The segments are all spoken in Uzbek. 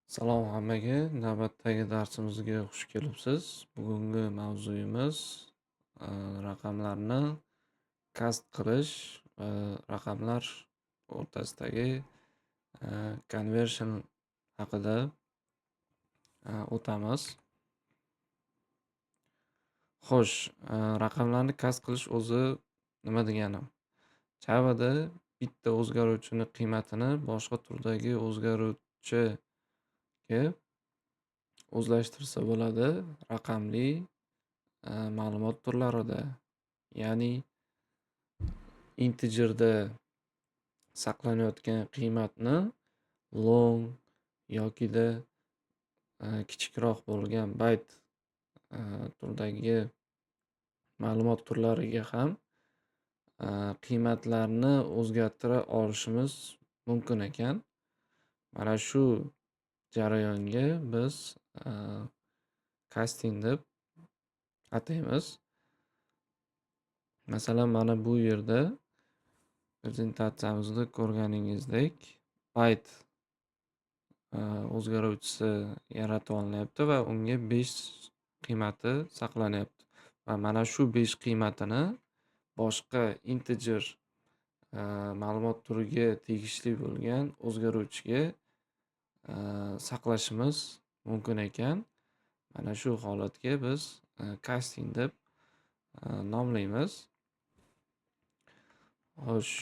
Salom hammaga, navbatdagi darsimizga xush kelibsiz. Bugungi mavzuyimiz raqamlarni kasb qilish va raqamlar o'rtasidagi conversion haqida o'tamiz. Xo'sh, raqamlarni kasb qilish o'zi nima degani? Javada bitta o'zgaruvchini qiymatini boshqa turdagi o'zgaruvchiga o'zlashtirsa bo'ladi raqamli ma'lumot turlarida. Ya'ni integerda saqlanayotgan qiymatni long yokida kichikroq bo'lgan bayt turdagi ma'lumot turlariga ham qiymatlarni o'zgartira olishimiz mumkin ekan. Mana shu jarayonga biz casting deb ataymiz. Masalan, mana bu yerda prezentatsiyamizda ko'rganingizdek byte o'zgaruvchisi yaratib olinyapti va unga 5 qiymati saqlanyapti. Va mana shu 5 qiymatini boshqa integer ma'lumot turiga tegishli bo'lgan o'zgaruvchiga saqlashimiz mumkin ekan. Mana shu holatga biz casting deb nomlaymiz. Xo'sh,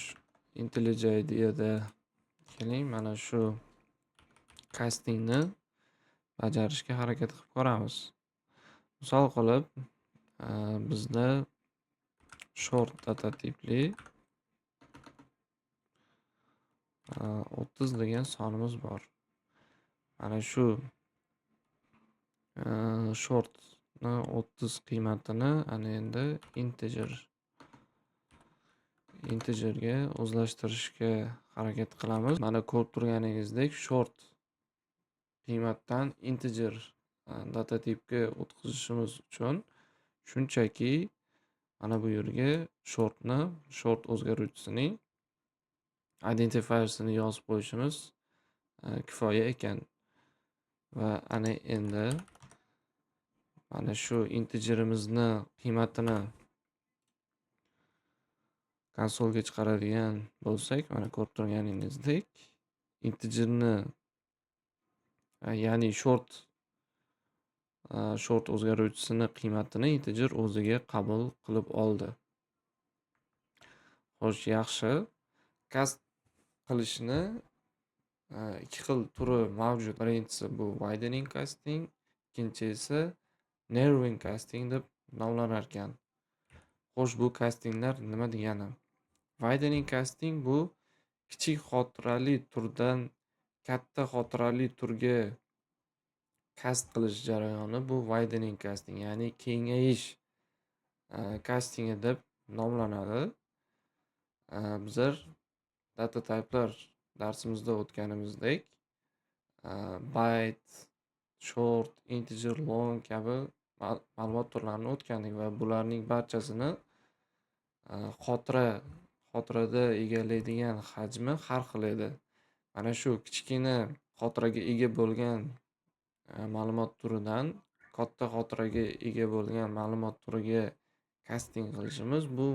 IntelliJ IDEAda keling, mana shu castingni bajarishga harakat qilib ko'ramiz. Misol qilib, bizda short data tipli 30 degan sonimiz bor. Mana shu shortni 30 qiymatini ana endi integerga o'zlashtirishga harakat qilamiz. Mana ko'rib turganingizdek short qiymatdan integer data tipga o'tkazishimiz uchun shunchaki mana bu yerga short o'zgaruvchisining identifiersini yozib qo'yishimiz kifoya ekan. Va ana endi mana shu integerimizni qiymatini konsolga chiqaradigan bo'lsak, mana ko'rib turganingizdek integerni ya'ni short o'zgaruvchisini qiymatini integer o'ziga qabul qilib oldi. Xo'sh, yaxshi. Kasb qilishni ikki xil turi mavjud. Birinchisi bu widening casting, ikkinchi esa narrowing casting deb nomlanar ekan. Xo'sh, bu castinglar nima degani? Widening casting bu kichik xotirali turdan katta xotirali turga kasb qilish jarayoni. Bu widening casting, ya'ni kengayish castingi deb nomlanadi. Bizlar data typelar darsimizda o'tganimizdek byte, short, integer, long kabi ma'lumot turlarini o'tgandik va bularning barchasini xotirada egallaydigan hajmi har xil edi. Mana shu kichkina xotiraga ega bo'lgan ma'lumot turidan katta xotiraga ega bo'lgan ma'lumot turiga casting qilishimiz bu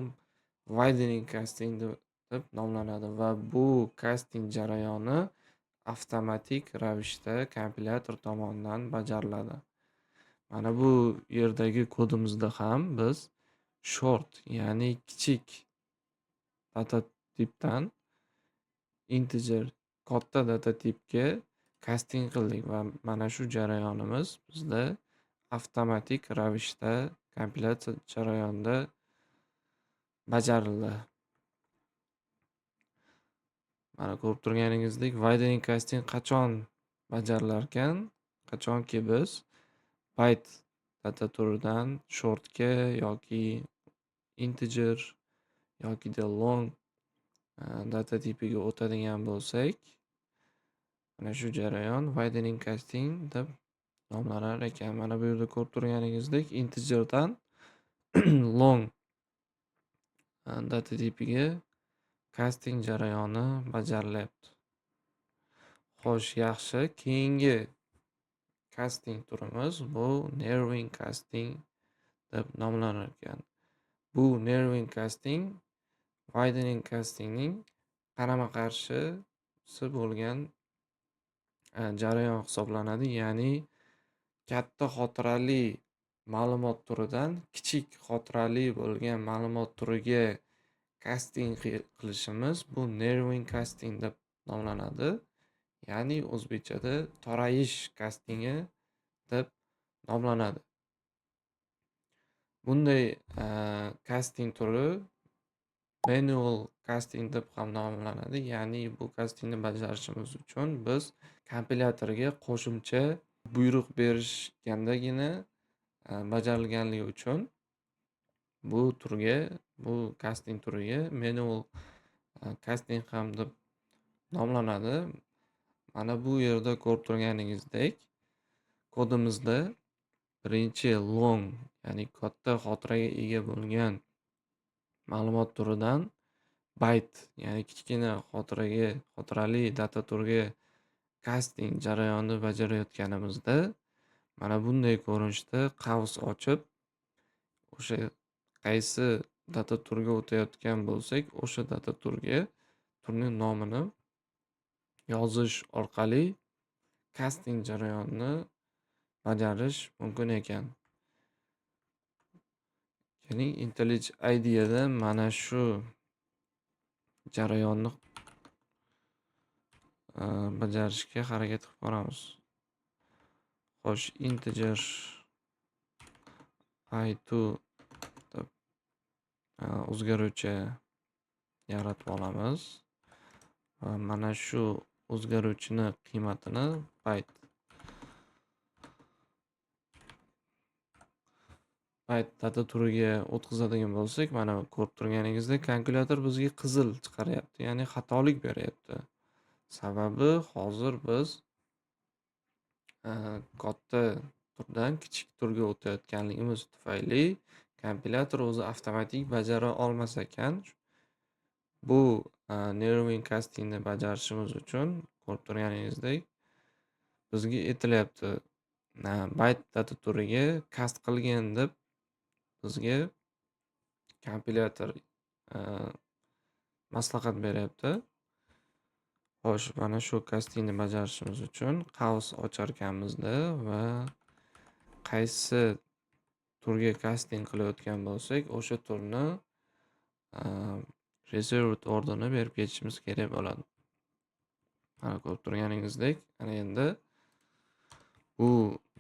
widening casting deb nomlanadi va bu casting jarayoni avtomatik ravishda kompilyator tomonidan bajariladi. Mana bu yerdagi kodimizda ham biz short, ya'ni kichik data tipdan integer katta data tipga casting qildik va mana shu jarayonimiz bizda avtomatik ravishda kompilyatsiya jarayonida bajarildi. Mana ko'rib turganingizdek widening casting qachon bajarilar ekan? Qachonki biz byte data turidan shortga yoki integer yokida long data tipiga o'tadigan bo'lsak, mana shu jarayon widening casting deb nomlanar ekan. Mana bu yerda ko'rib turganingizdek integerdan long data tipiga casting jarayoni bajarilyapti. Xo'sh, yaxshi. Keyingi casting turimiz bu nerving casting deb nomlanar ekan. Bu nerving casting widening castingning qarama-qarshisi bo'lgan jarayon hisoblanadi. Ya'ni katta xotirali ma'lumot turidan kichik xotirali bo'lgan ma'lumot turiga casting qilishimiz bu nerving casting deb nomlanadi. Ya'ni o'zbekchada torayish castingi deb nomlanadi. Bunday casting turi manual casting deb ham nomlanadi. Ya'ni bu castingni bajarishimiz uchun biz kompilyatorga qo'shimcha buyruq berishgandagina bajarilganligi uchun bu casting turiga manual casting ham deb nomlanadi. Mana bu yerda ko'rib turganingizdek kodimizda birinchi long, ya'ni katta xotiraga ega bo'lgan ma'lumot turidan byte, ya'ni kichkina xotirali data turiga casting jarayonini bajarayotganimizda mana bunday ko'rinishda qavs ochib, o'sha qaysi data turiga o'tayotgan bo'lsak, o'sha data turning nomini yozish orqali casting jarayonini bajarish mumkin ekan. Keling, IntelliJ IDEAda mana shu jarayonni bajarishga harakat qilib ko'ramiz. Xo'sh, integer i2 deb o'zgaruvchi yaratib olamiz. Va mana shu o'zgaruvchini qiymatini byte data turiga o'tkazadigan bo'lsak, mana ko'rib turganingizdek kalkulyator bizga qizil chiqaryapti, ya'ni xatolik beryapti. Sababi hozir biz katta turdan kichik turga o'tayotganligimiz tufayli kompilyator o'zi avtomatik bajara olmas ekan. Bu nerving castingni bajarishimiz uchun ko'rib turganingizdek bizga aytilyapti, byte data turiga cast qilgin deb bizga kompilyator maslahat beryapti. Xo'sh, mana shu castingni bajarishimiz uchun qavs ocharkanmizda va qaysi turga casting qilayotgan bo'lsak, o'sha turni reserved orderni berib ketishimiz kerak bo'ladi. Mana ko'rib turganingizdek, ana endi bu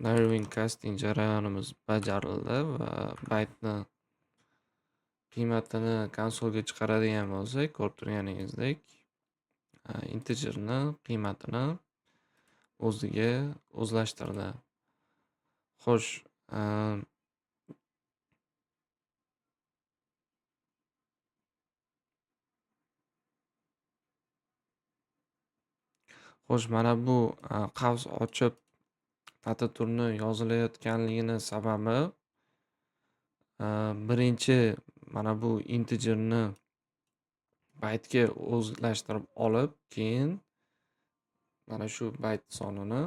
narrowing casting jarayonimiz bajarildi va byte'ni qiymatini konsolga chiqaradigan bo'lsak, ko'rib turganingizdek integerni qiymatini o'ziga o'zlashtirdi. Xo'sh, mana bu qavs ochib data turni yozilayotganligini sababi birinchi mana bu integerni byte'ga o'zlashtirib olib, keyin mana shu byte sonini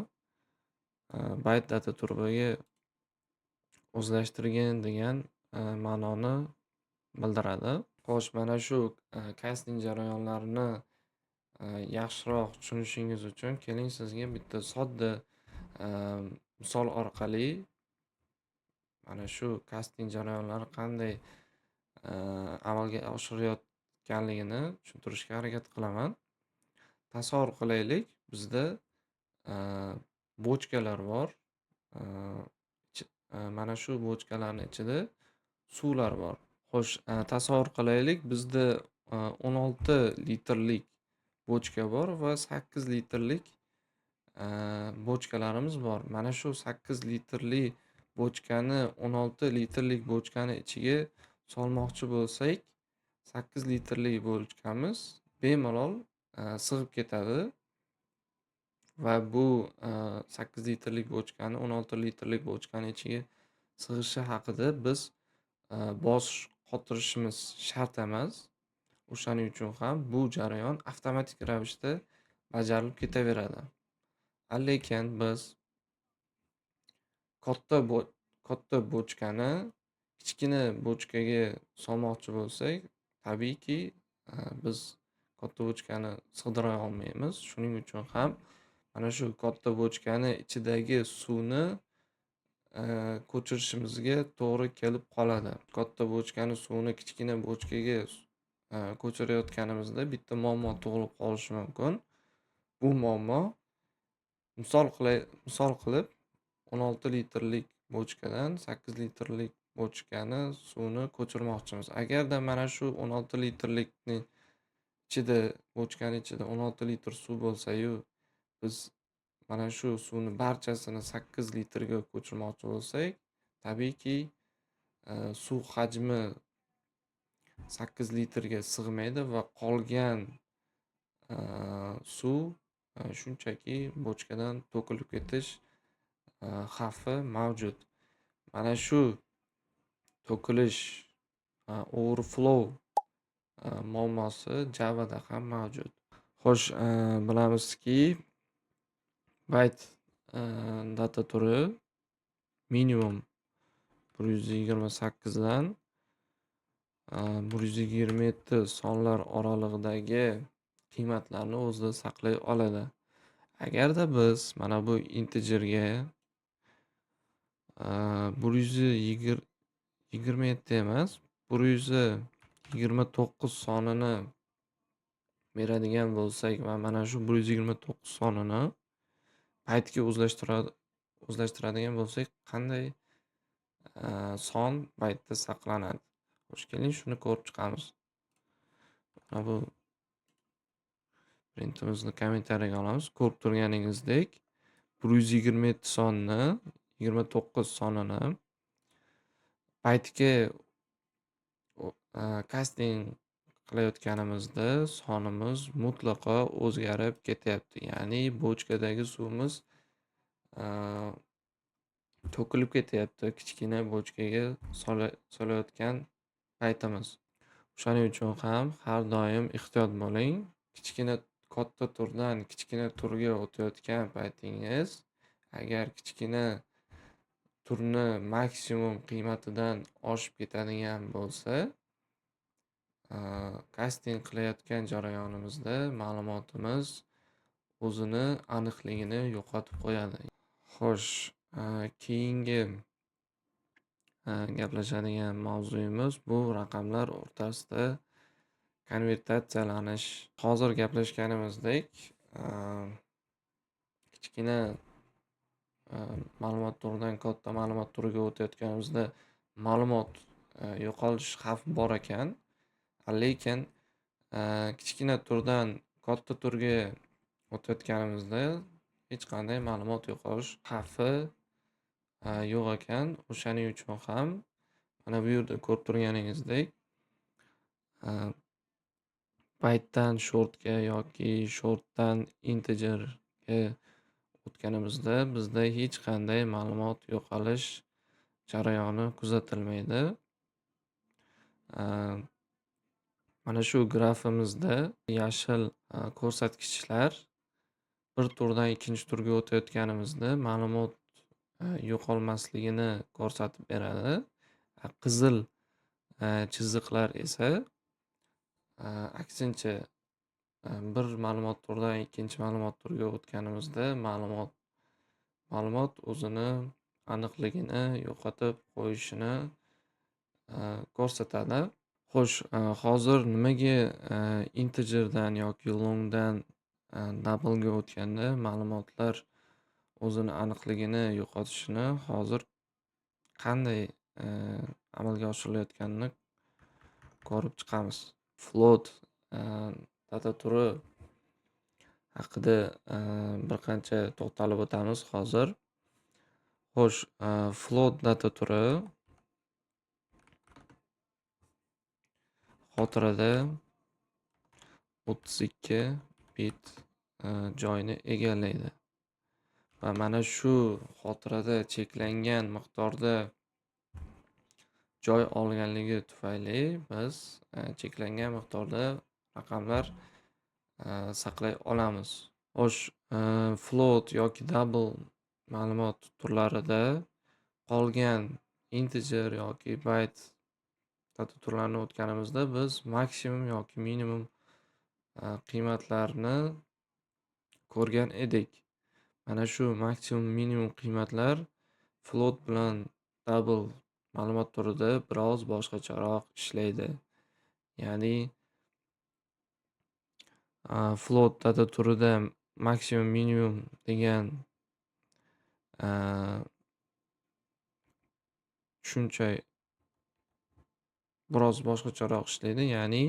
byte data turiga o'zlashtirgan degan ma'noni bildiradi. Xo'sh, mana shu casting jarayonlarini yaxshiroq tushunishingiz uchun keling sizga bitta sodda misol orqali mana shu casting jarayonlari qanday amalga oshirilayotganligini tushuntirishga harakat qilaman. Tasavvur qilaylik, bizda bochkalar bor. Mana shu bochkalarning ichida suvlar bor. Xo'sh, tasavvur qilaylik, bizda 16 litrlik bochka bor va 8 litrlik bochkalarimiz bor. Mana shu 8 litrli bochkani 16 litrlik bochkani ichiga solmoqchi bo'lsak, 8 litrli bochkamiz bemalol sig'ib ketadi va bu 8 litrlik bochkani 16 litrlik bochkani ichiga sig'ishi haqida biz bosh qotirishimiz shart emas. O'shaning uchun ham bu jarayon avtomatik ravishda bajarilib ketaveradi. Lekin biz katta bo katta bochkani kichkina bochkaga solmoqchi bo'lsak, tabiiyki, biz katta bochkani sig'dira olmaymiz. Shuning uchun ham mana shu katta bochkani ichidagi suvni ko'chirishimizga to'g'ri kelib qoladi. Katta bochkani suvini kichkina bochkaga ko'chirayotganimizda bitta muammo tug'ilib qolishi mumkin. Bu muammo misol qilib 16 litrlik bochkadan 8 litrlik bochkani suvni ko'chirmoqchimiz. Agarda mana shu 16 litrlikni bochkani ichida 16 litr suv bo'lsa-yu, biz mana shu suvni barchasini 8 litrga ko'chirmoqchi bo'lsak, tabiiyki, suv hajmi 8 litrga sig'maydi va qolgan suv shunchaki bochkadan to'kilib ketish xavfi mavjud. Mana shu to'kilish, overflow muammosi Javada ham mavjud. Xo'sh, bilamizki, bayt data turi minimum 128 dan 127 sonlar oralig'idagi qiymatlarni o'zida saqlay oladi. Agarda biz mana bu integerga 127 emas, 129 sonini beradigan bo'lsak va mana shu 129 sonini baytga o'zlashtiradigan bo'lsak, qanday son baytda saqlanadi? Xo'sh, keling shuni ko'rib chiqamiz. Mana bu printimizni kommentariyaga olamiz. Ko'rib turganingizdek, 127 sonni, 29 sonini baytga casting qilayotganimizda sonimiz mutlaqo o'zgarib ketyapti. Ya'ni bochkadagi suvimiz to'kilib ketyapti kichkina bochkaga solayotgan paytimiz. Shuning uchun ham har doim ehtiyot bo'ling. Katta turdan kichkina turga o'tayotgan paytingiz, agar kichkina turni maksimum qiymatidan oshib ketadigan bo'lsa, casting qilayotgan jarayonimizda ma'lumotimiz o'zini aniqligini yo'qotib qo'yadi. Xo'sh, keyingi gaplashadigan mavzuyimiz bu raqamlar o'rtasida konvertatsiyalanish. Hozir gaplashganimizdek, kichkina ma'lumot turidan katta ma'lumot turiga o'tayotganimizda ma'lumot yo'qolish xavfi bor ekan. Lekin kichkina turdan katta turga o'tayotganimizda hech qanday ma'lumot yo'qolish xavfi yo'q ekan. O'shaning uchun ham mana bu yerda ko'rib turganingizdek, baytdan shortga yoki shortdan integerga o'tganimizda bizda hech qanday ma'lumot yo'qolish jarayoni kuzatilmaydi. Mana shu grafimizda yashil ko'rsatkichlar bir turdan ikkinchi turga o'tayotganimizda ma'lumot yo'qolmasligini ko'rsatib beradi. Qizil chiziqlar esa aksincha, bir ma'lumot turidan ikkinchi ma'lumot turiga o'tganimizda ma'lumot o'zini aniqligini yo'qotib qo'yishini ko'rsatadi. Xo'sh, hozir nimaga integerdan yoki longdan double'ga o'tganda ma'lumotlar o'zini aniqligini yo'qotishini hozir qanday amalga oshirilayotganini ko'rib chiqamiz. Float data turi haqida bir qancha to'xtalib o'tamiz hozir. Xo'sh, float data turi xotirada 32 bit joyni egallaydi. Va mana shu xotirada cheklangan miqdorda joy olganligi tufayli biz cheklangan miqdorda raqamlar saqlay olamiz. Xo'sh, float yoki double ma'lumot turlarida qolgan integer yoki byte data turlarini o'tganimizda biz maksimum yoki minimum qiymatlarni ko'rgan edik. Mana shu maksimum minimum qiymatlar float bilan double ma'lumot turida biroz boshqacharoq ishlaydi. Ya'ni float data turida maksimum minimum degan tushuncha biroz boshqacharoq ishlaydi. Ya'ni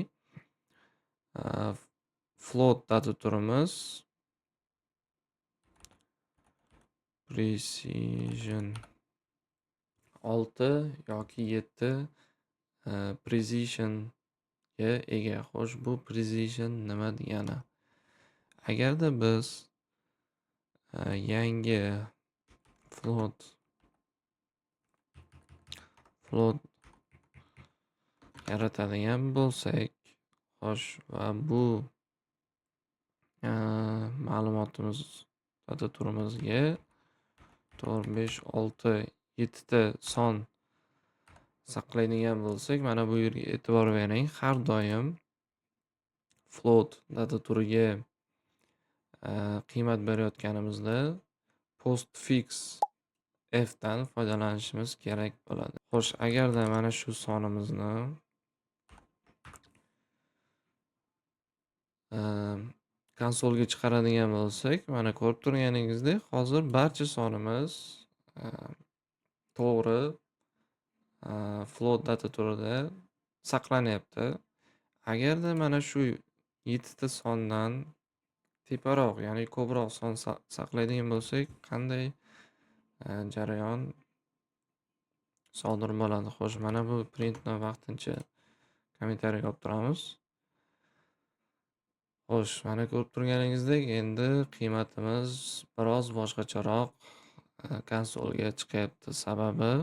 float data turimiz precision 6 yoki 7 precisionga ega. Xo'sh, bu precision nima degani? Agarda biz yangi float yaratadigan bo'lsak, xo'sh, va bu ma'lumotimiz data turimizga 4, 5, 6, 7 ta son saqlaydigan bo'lsak, mana bu yerga e'tibor bering. Har doim float data turiga qiymat berayotganimizda postfix f dan foydalanishimiz kerak bo'ladi. Xo'sh, agarda mana shu sonimizni konsolga chiqaradigan bo'lsak, mana ko'rib turganingizdek, hozir barcha sonimiz to'g'ri float data turida saqlanyapti. Agarda mana shu 7 ta sondan teparoq, ya'ni ko'proq son saqlaydigan bo'lsak, qanday jarayon sodir bo'ladi? Xo'sh, mana bu printni vaqtincha kommentariyga olib turamiz. Xo'sh, mana ko'rib turganingizdek, endi qiymatimiz biroz boshqacharoq konsolga chiqyapti. Sababi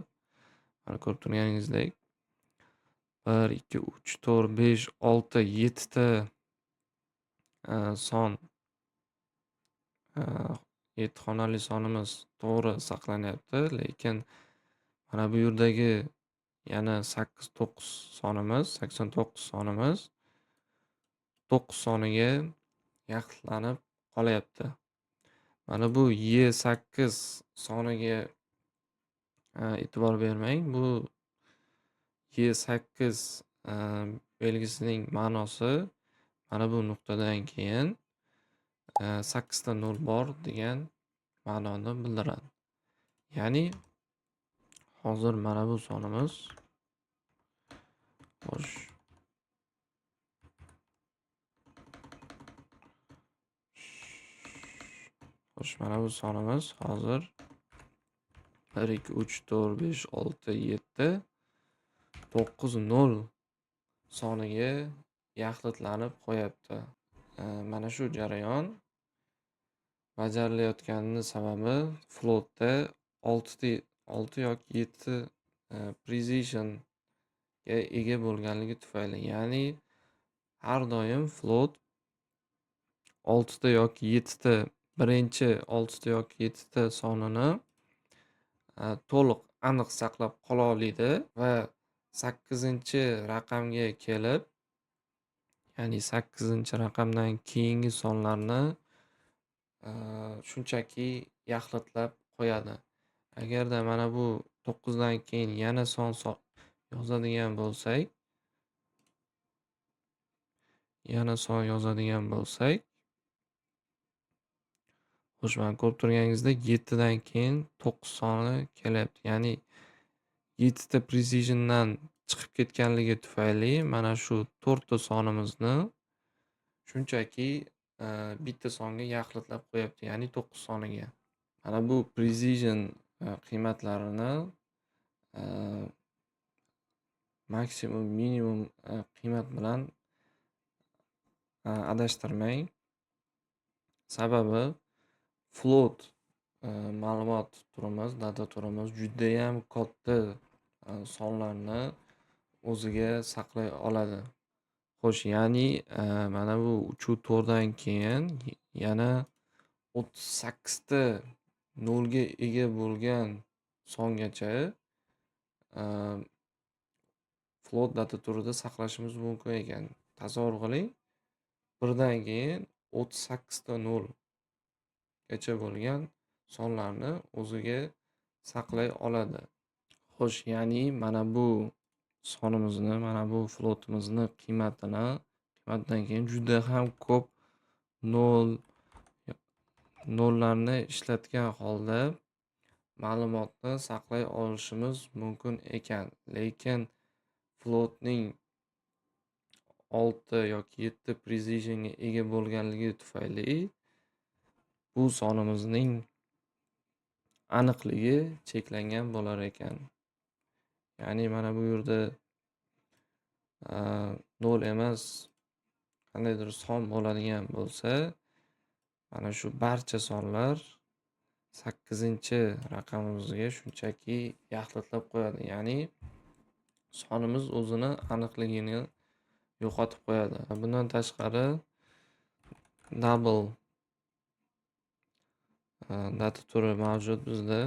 mana ko'rib turganingizdek 1, 2, 3, 4, 5, 6, 7 ta son 7 xonali sonimiz to'g'ri saqlanyapti, lekin mana bu yerdagi yana 8, 9 sonimiz, 89 sonimiz 9 soniga yaxlitlanib qolyapti. Mana bu Y8 soniga e'tibor bermang. Bu Y8 belgisining ma'nosi mana bu nuqtadan keyin 8 ta 0 bor degan ma'noni bildiradi. Ya'ni hozir mana bu sonimiz xo'sh, mana bu sonimiz hozir 1, 2, 3, 4, 5, 6, 7, 9, 0 soniga yaxlitlanib qo'yapti. Mana shu jarayon bajarilayotgani sababi floatda 6 yoki 7 precisionga ega bo'lganligi tufayli. Ya'ni har doim float 6 ta yoki 7 ta birinchi 6 ta yoki 7 ta sonini to'liq aniq saqlab qola oladi va 8-raqamga kelib, ya'ni 8-raqamdan keyingi sonlarni shunchaki yaxlitlab qo'yadi. Agarda mana bu 9 dan keyin yana son yozadigan bo'lsak, xo'sh, mana ko'rib turganingizdek 7 dan keyin 9 soni kelyapti. Ya'ni 7 ta precisiondan chiqib ketganligi tufayli mana shu 4 ta sonimizni shunchaki bitta songa yaxlitlab qo'yapti, ya'ni 9 soniga. Mana bu precision qiymatlarini maksimum, minimum qiymat bilan adashtirmang. Sababi float ma'lumot turimiz, data turimiz judayam katta sonlarni o'ziga saqlay oladi. Xo'sh, ya'ni mana bu 3 dan keyin yana 38 ta 0 ga ega bo'lgan songacha float data turida saqlashimiz mumkin ekan. Tasavvur qiling, birdan keyin 38 ta 0 gacha bo'lgan sonlarni o'ziga saqlay oladi. Xo'sh, ya'ni mana bu sonimizni, mana bu floatimizni qiymatdan keyin juda ham ko'p nol nollarni ishlatgan holda ma'lumotni saqlay olishimiz mumkin ekan. Lekin floatning 6 yoki 7 precisionga ega bo'lganligi tufayli bu sonimizning aniqligi cheklangan bo'lar ekan. Ya'ni mana bu yerda 0 emas, qandaydir son bo'ladigan bo'lsa, mana shu barcha sonlar 8-raqamimizga shunchaki yaxlitlab qo'yadi. Ya'ni sonimiz o'zini aniqligini yo'qotib qo'yadi. Bundan tashqari double data turi mavjud bizda.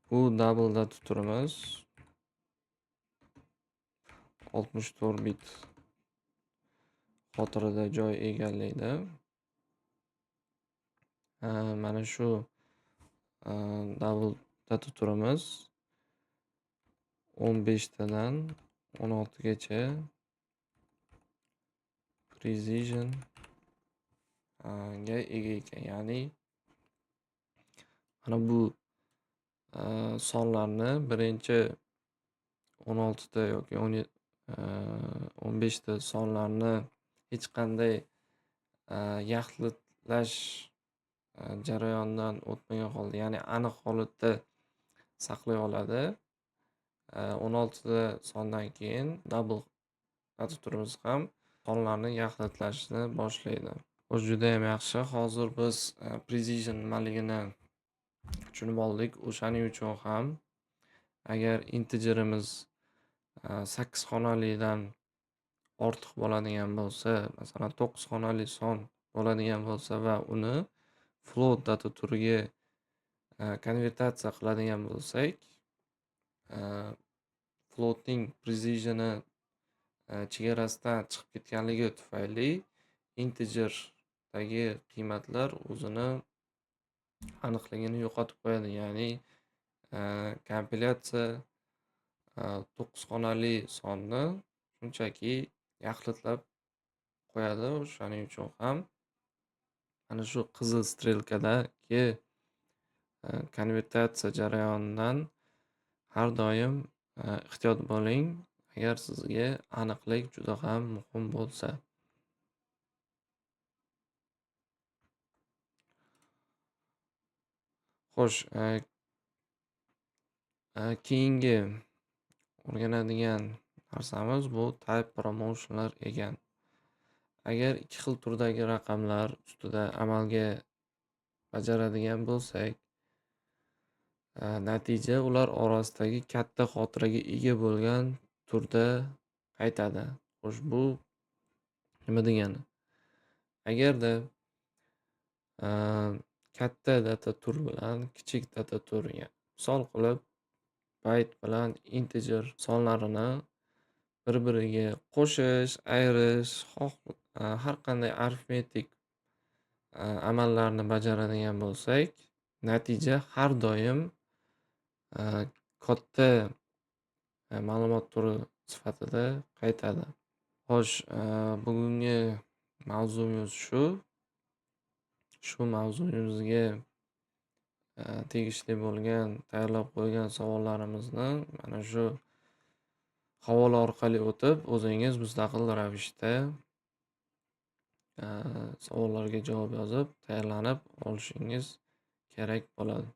Bu double data turimiz 64 bit xotirada joy egallaydi. Mana shu double data turimiz 15 tadan 16 gacha precision ga ega ekan. Ya'ni mana bu sonlarni birinchi 16 ta yoki 15 ta sonlarni hech qanday yaxlitlash jarayonidan o'tmagan holda, ya'ni aniq holatda saqlay oladi. 16 ta sondan keyin double data turimiz ham sonlarni yaxlitlashni boshlaydi. O'zi juda ham yaxshi. Hozir biz precision nimaligini tushunib oldik. O'shaning uchun ham agar integerimiz 8 xonalidan ortiq bo'ladigan bo'lsa, masalan 9 xonali son bo'ladigan bo'lsa va uni float data turiga konvertatsiya qiladigan bo'lsak, floatning precisioni chegarasidan chiqib ketganligi tufayli integerdagi qiymatlar o'zini aniqligini yo'qotib qo'yadi. Ya'ni kompilyatsiya 9 xonali sonni shunchaki yaxlitlab qo'yadi. O'shaning uchun ham mana shu qizil strelkadagi konvertatsiya jarayonidan har doim ehtiyot bo'ling, agar sizga aniqlik juda ham muhim bo'lsa. Xo'sh, keyingi o'rganadigan narsamiz bu type promotionlar ekan. Agar ikki xil turdagi raqamlar ustida amalga bajaradigan bo'lsak, natija ular orasidagi katta xotiraga ega bo'lgan turda qaytadi. Xo'sh, bu nima degani? Agarda katta data tur bilan kichik data tur, misol qilib byte bilan integer sonlarini bir-biriga qo'shish, ayirish, har qanday arifmetik amallarni bajaradigan bo'lsak, natija har doim katta ma'lumot turi sifatida qaytadi. Xo'sh, bugungi mavzumiz shu. Shu mavzuyimizga tegishli bo'lgan, tayyorlab qo'ygan savollarimizni mana shu havola orqali o'tib, o'zingiz mustaqil ravishda savollarga javob yozib, tayyorlanib olishingiz kerak bo'ladi.